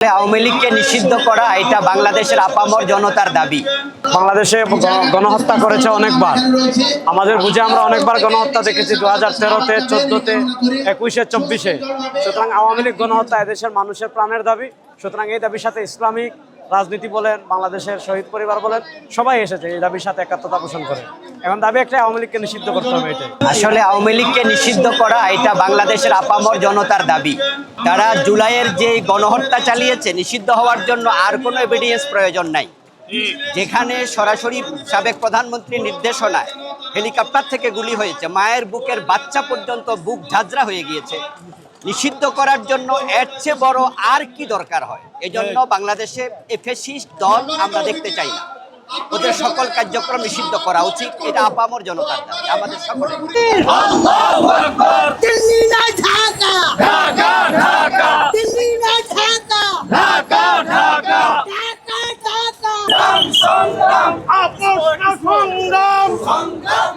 আওয়ামী লীগকে নিষিদ্ধ করা এটা বাংলাদেশের আপামর জনতার দাবি। বাংলাদেশে গণহত্যা করেছে অনেকবার, আমাদের বুঝে আমরা অনেকবার গণহত্যা দেখেছি, 2013-তে, 14-তে, 21-এ, 24-এ। সুতরাং আওয়ামী লীগ গণহত্যা এদেশের মানুষের প্রাণের দাবি। সুতরাং এই দাবির সাথে ইসলামিক রাজনীতি বলেন, বাংলাদেশের শহীদ পরিবার বলেন, সবাই এসেছে এই দাবির সাথে একাত্মতা পোষণ করে। এখন দাবি একটা, আওয়ামী লীগকে নিষিদ্ধ করতে হবে। এটাই আসলে আওয়ামী লীগকে নিষিদ্ধ করা এটা বাংলাদেশের আপামর জনতার দাবি। তারা জুলাইয়ের যে গণহত্যা চালিয়েছে, নিষিদ্ধ হওয়ার জন্য আর কোনো এভিডেন্স প্রয়োজন নাই। যেখানে সরাসরি সাবেক প্রধানমন্ত্রীর নির্দেশনায় হেলিকপ্টার থেকে গুলি হয়েছে, মায়ের বুকের বাচ্চা পর্যন্ত বুক ঝাঁঝরা হয়ে গিয়েছে, নিষিদ্ধ করার জন্য এর চেয়ে বড় আর কি দরকার হয়? এজন্য বাংলাদেশে ফ্যাসিস্ট দল আমরা দেখতে চাই না। ওদের সকল কার্যক্রম নিষিদ্ধ করা উচিত। এটা আপামর জনতার দাবি, আমাদের সকলের। দিল্লি না ঢাকা, ঢাকা ঢাকা, দিল্লি না ঢাকা, ঢাকা ঢাকা, ঢাকা ঢাকা, সংগ্রাম, আপোষ না সংগ্রাম, সংগ্রাম